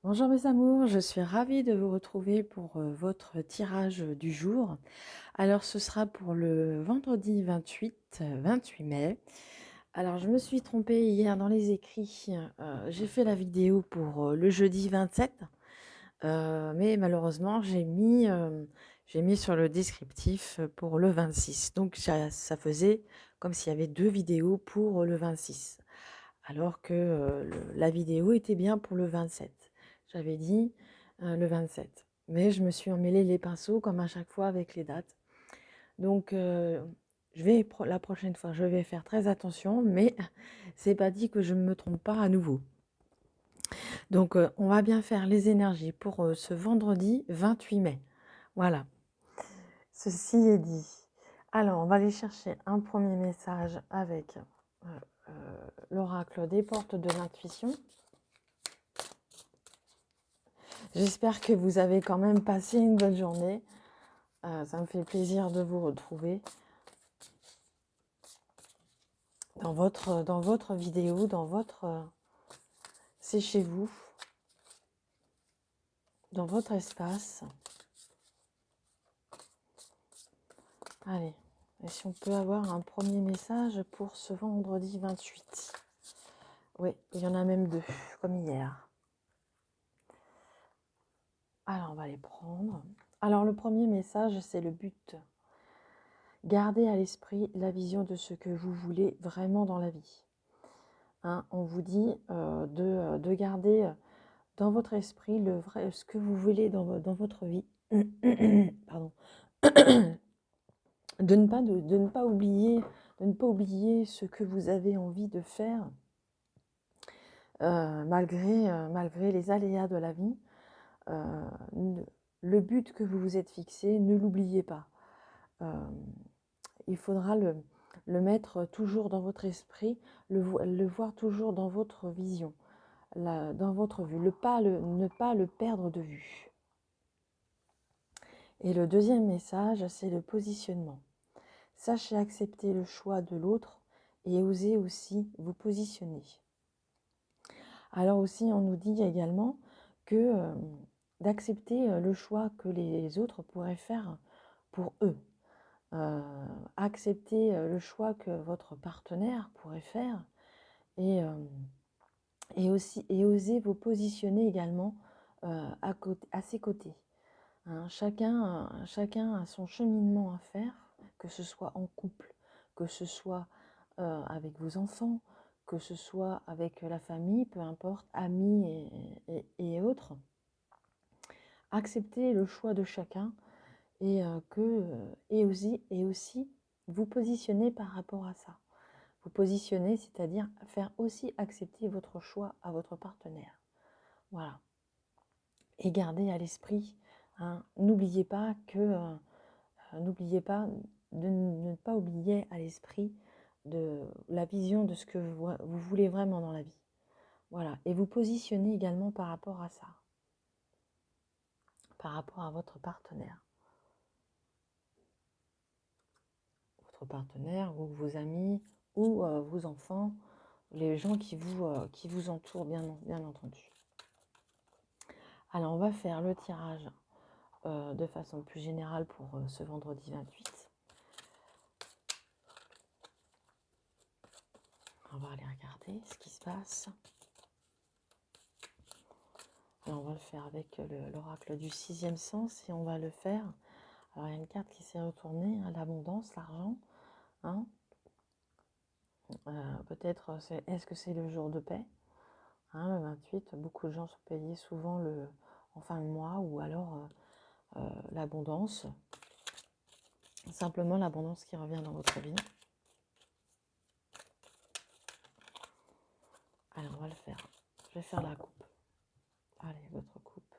Bonjour mes amours, je suis ravie de vous retrouver pour votre tirage du jour. Alors ce sera pour le vendredi 28 mai. Alors je me suis trompée hier dans les écrits. J'ai fait la vidéo pour le jeudi 27, mais malheureusement j'ai mis sur le descriptif pour le 26. Donc ça faisait comme s'il y avait deux vidéos pour le 26, alors que la vidéo était bien pour le 27. J'avais dit le 27. Mais je me suis emmêlé les pinceaux comme à chaque fois avec les dates. Donc la prochaine fois, je vais faire très attention, mais c'est pas dit que je ne me trompe pas à nouveau. Donc on va bien faire les énergies pour ce vendredi 28 mai. Voilà, ceci est dit. Alors, on va aller chercher un premier message avec l'oracle des portes de l'intuition. J'espère que vous avez quand même passé une bonne journée. Ça me fait plaisir de vous retrouver dans votre vidéo, c'est chez vous, dans votre espace. Allez, et si on peut avoir un premier message pour ce vendredi 28. Oui, il y en a même deux, comme hier. Alors, on va les prendre. Alors, le premier message, c'est le but. Gardez à l'esprit la vision de ce que vous voulez vraiment dans la vie. Hein, on vous dit de garder dans votre esprit ce que vous voulez dans votre vie. Pardon. de ne pas oublier ce que vous avez envie de faire malgré les aléas de la vie. Le but que vous vous êtes fixé, ne l'oubliez pas. Il faudra le mettre toujours dans votre esprit, le voir toujours dans votre vision, dans votre vue, ne pas le perdre de vue. Et le deuxième message, c'est le positionnement. Sachez accepter le choix de l'autre et osez aussi vous positionner. Alors aussi, on nous dit également que d'accepter le choix que les autres pourraient faire pour eux. Accepter le choix que votre partenaire pourrait faire et oser vous positionner également à ses côtés. Hein, chacun a son cheminement à faire, que ce soit en couple, que ce soit avec vos enfants, que ce soit avec la famille, peu importe, amis et autres. Acceptez le choix de chacun et aussi vous positionner par rapport à ça. Vous positionner, c'est-à-dire faire aussi accepter votre choix à votre partenaire. Voilà. Et gardez à l'esprit, hein, n'oubliez pas de ne pas oublier à l'esprit de la vision de ce que vous voulez vraiment dans la vie. Voilà. Et vous positionnez également par rapport à ça, par rapport à votre partenaire. Votre partenaire ou vos amis ou vos enfants, les gens qui vous entourent, bien entendu. Alors, on va faire le tirage de façon plus générale pour ce vendredi 28. On va aller regarder ce qui se passe. Alors, on va le faire avec l'oracle du sixième sens et on va le faire. Alors, il y a une carte qui s'est retournée, hein, l'abondance, l'argent. Hein. Peut-être, est-ce que c'est le jour de paix, hein, le 28, beaucoup de gens sont payés souvent en fin de mois ou alors l'abondance. Simplement l'abondance qui revient dans votre vie. Alors, on va le faire. Je vais faire la coupe. Allez, votre coupe.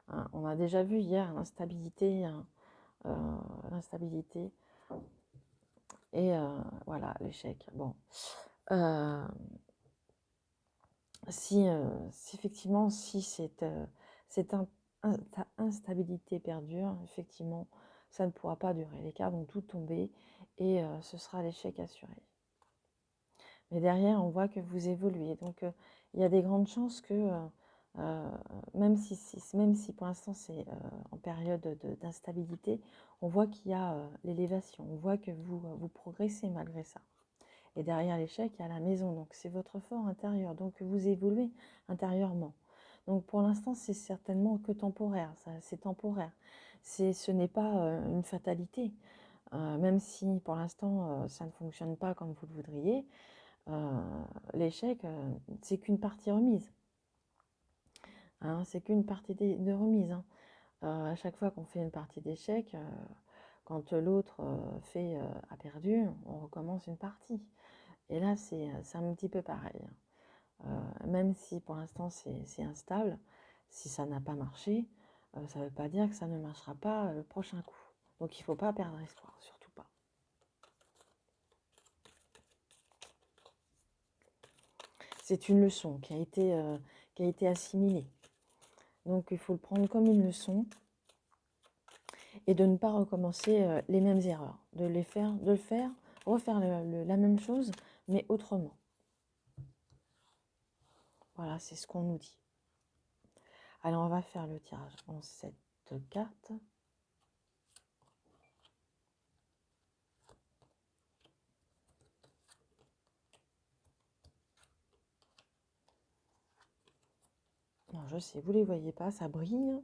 Hein, on a déjà vu hier l'instabilité, hein, et voilà, l'échec. Bon. Si effectivement, si cette instabilité perdure, effectivement, ça ne pourra pas durer. Les cartes vont tout tomber et ce sera l'échec assuré. Mais derrière, on voit que vous évoluez. Donc, il y a des grandes chances que Euh, même si pour l'instant c'est en période d'instabilité, on voit qu'il y a l'élévation, on voit que vous progressez malgré ça. Et derrière l'échec, il y a la maison, donc c'est votre fort intérieur, donc vous évoluez intérieurement. Donc pour l'instant, c'est certainement que temporaire, c'est temporaire. Ce n'est pas une fatalité, même si pour l'instant ça ne fonctionne pas comme vous le voudriez. L'échec, c'est qu'une partie remise. Hein, c'est qu'une partie de remise. Hein. À chaque fois qu'on fait une partie d'échec, quand l'autre a perdu, on recommence une partie. Et là, c'est un petit peu pareil. Même si pour l'instant c'est instable, si ça n'a pas marché, ça ne veut pas dire que ça ne marchera pas le prochain coup. Donc il ne faut pas perdre espoir, surtout pas. C'est une leçon qui a été assimilée. Donc il faut le prendre comme une leçon et de ne pas recommencer les mêmes erreurs, de le faire, refaire la même chose, mais autrement. Voilà, c'est ce qu'on nous dit. Alors on va faire le tirage en 7 cartes. Alors je sais, vous ne les voyez pas, ça brille,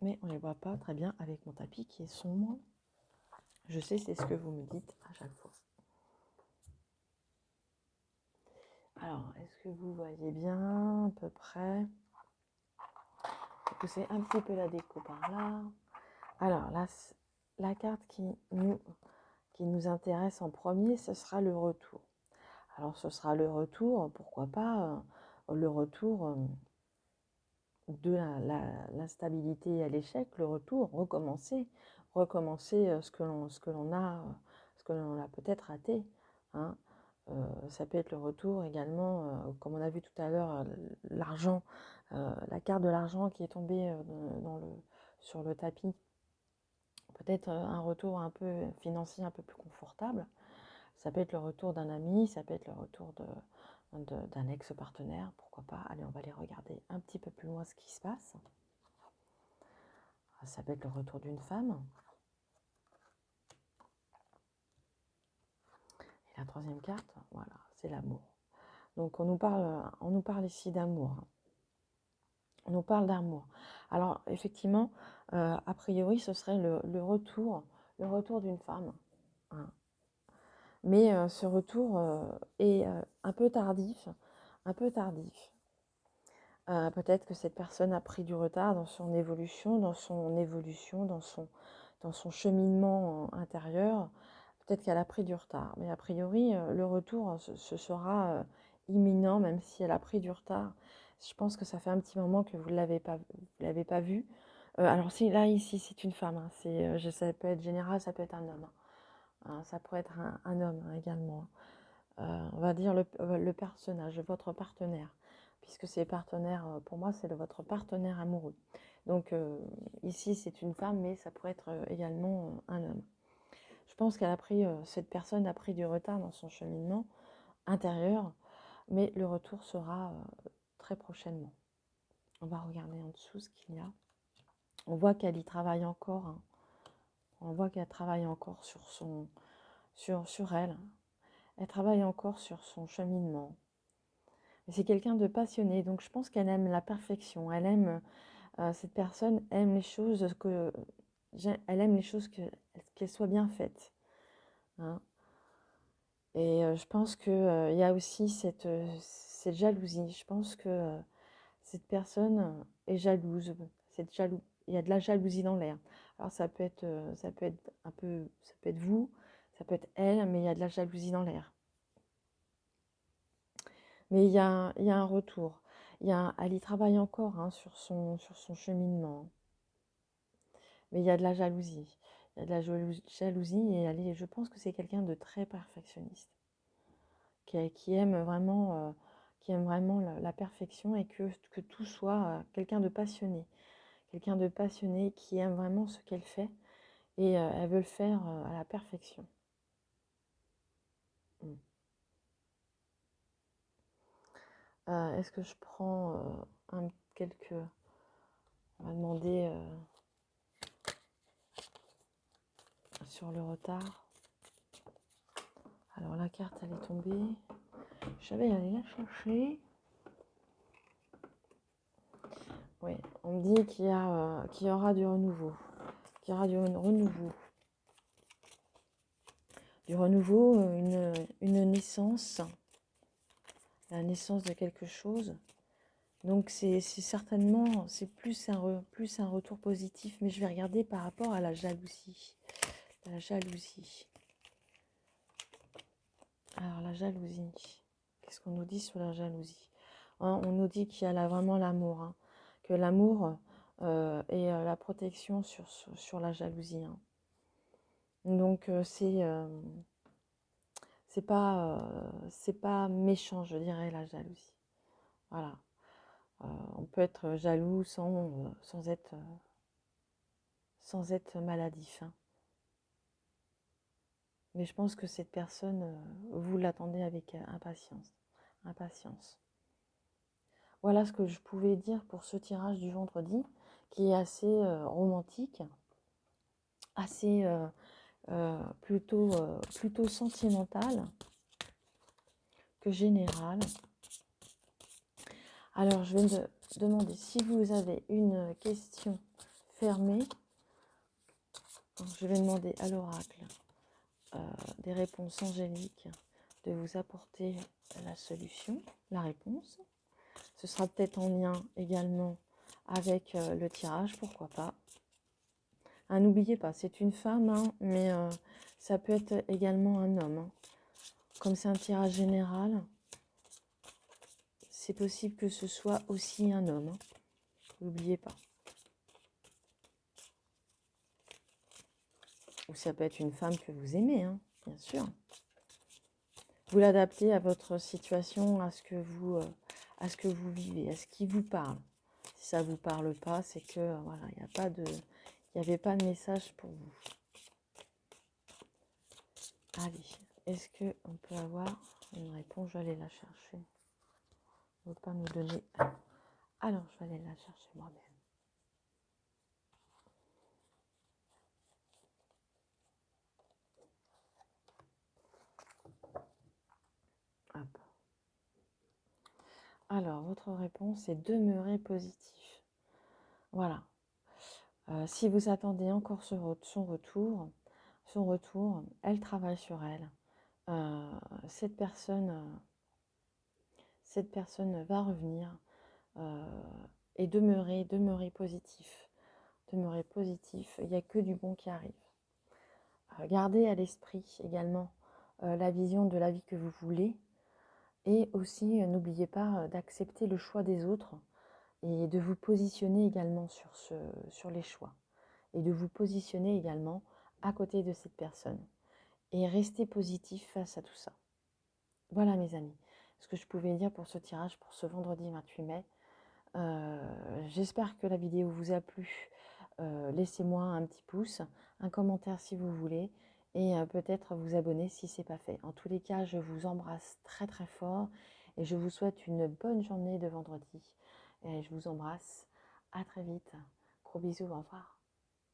mais on ne les voit pas très bien avec mon tapis qui est sombre. Je sais, c'est ce que vous me dites à chaque fois. Alors, est-ce que vous voyez bien à peu près? Poussez un petit peu la déco par là. Alors, la carte qui nous intéresse en premier, ce sera le retour. Alors, ce sera le retour, pourquoi pas, le retour de l'instabilité à l'échec, le retour, recommencer ce que l'on a peut-être raté. Hein. Ça peut être le retour également, comme on a vu tout à l'heure, l'argent, la carte de l'argent qui est tombée sur le tapis. Peut-être un retour un peu financier, un peu plus confortable. Ça peut être le retour d'un ami, ça peut être le retour d'un ex-partenaire, pourquoi pas. Allez, on va aller regarder un petit peu plus loin ce qui se passe. Ça peut être le retour d'une femme. Et la troisième carte, voilà, c'est l'amour. Donc on nous parle ici d'amour. On nous parle d'amour. Alors effectivement, a priori, ce serait le retour d'une femme. Hein. Mais ce retour est un peu tardif, un peu tardif. Peut-être que cette personne a pris du retard dans son évolution, dans son cheminement intérieur. Peut-être qu'elle a pris du retard. Mais a priori, le retour, ce sera imminent, même si elle a pris du retard. Je pense que ça fait un petit moment que vous ne l'avez pas vu. Alors si, là, ici, c'est une femme. Hein, ça peut être général, ça peut être un homme. Hein, ça pourrait être un homme hein, également. On va dire le personnage, votre partenaire, puisque c'est partenaire, pour moi, c'est votre partenaire amoureux. Donc ici, c'est une femme, mais ça pourrait être également un homme. Je pense cette personne a pris du retard dans son cheminement intérieur, mais le retour sera très prochainement. On va regarder en dessous ce qu'il y a. On voit qu'elle y travaille encore. Hein. On voit qu'elle travaille encore sur elle. Elle travaille encore sur son cheminement. C'est quelqu'un de passionné, donc je pense qu'elle aime la perfection. Cette personne aime les choses elle aime les choses qu'elles soient bien faites. Hein. Et je pense qu'il y a aussi cette jalousie. Je pense que cette personne est jalouse. Il y a de la jalousie dans l'air. Alors ça peut être vous, ça peut être elle, mais il y a de la jalousie dans l'air. Mais il y a un retour. Elle y travaille encore hein, sur son cheminement. Mais il y a de la jalousie. Il y a de la jalousie et je pense que c'est quelqu'un de très perfectionniste. Qui aime vraiment, la perfection et que tout soit quelqu'un de passionné. Quelqu'un de passionné qui aime vraiment ce qu'elle fait et elle veut le faire à la perfection. Mm. Est-ce que je prends quelques... On va demander sur le retard. Alors la carte, elle est tombée. Je vais aller la chercher. Oui, on me dit qu'il y aura du renouveau. Qu'il y aura du renouveau. Du renouveau, une naissance. La naissance de quelque chose. Donc c'est certainement, c'est plus un retour positif. Mais je vais regarder par rapport à la jalousie. La jalousie. Alors la jalousie. Qu'est-ce qu'on nous dit sur la jalousie? Hein, on nous dit qu'il y a vraiment l'amour. Hein, que l'amour et la protection sur la jalousie. Hein. Donc c'est pas méchant, je dirais, la jalousie. Voilà. On peut être jaloux sans être maladif. Hein. Mais je pense que cette personne, vous l'attendez avec impatience. Voilà ce que je pouvais dire pour ce tirage du vendredi, qui est assez romantique, assez plutôt sentimental que général. Alors, je vais me demander si vous avez une question fermée. Donc, je vais demander à l'oracle des réponses angéliques de vous apporter la solution, la réponse. Ce sera peut-être en lien également avec le tirage, pourquoi pas. Hein, n'oubliez pas, c'est une femme, hein, mais ça peut être également un homme. Hein. Comme c'est un tirage général, c'est possible que ce soit aussi un homme. Hein. N'oubliez pas. Ou ça peut être une femme que vous aimez, hein, bien sûr. Vous l'adaptez à votre situation, à ce que vous vivez, à ce qui vous parle. Si ça ne vous parle pas, c'est que voilà, il n'y avait pas de message pour vous. Allez, est-ce qu'on peut avoir une réponse? Je vais aller la chercher. On ne veut pas nous donner. Alors, je vais aller la chercher moi-même. Hop. Alors, votre réponse est demeurer positif. Voilà. Si vous attendez encore son retour, elle travaille sur elle. Cette personne va revenir et demeurer positif. Demeurer positif, il n'y a que du bon qui arrive. Gardez à l'esprit également la vision de la vie que vous voulez et aussi n'oubliez pas d'accepter le choix des autres et de vous positionner également sur les choix et de vous positionner également à côté de cette personne et rester positif face à tout ça. Voilà mes amis, ce que je pouvais dire pour ce tirage pour ce vendredi 28 mai. J'espère que la vidéo vous a plu. Laissez-moi un petit pouce, un commentaire si vous voulez et peut-être vous abonner si ce n'est pas fait. En tous les cas, je vous embrasse très très fort et je vous souhaite une bonne journée de vendredi. Et je vous embrasse. À très vite. Gros bisous. Au revoir.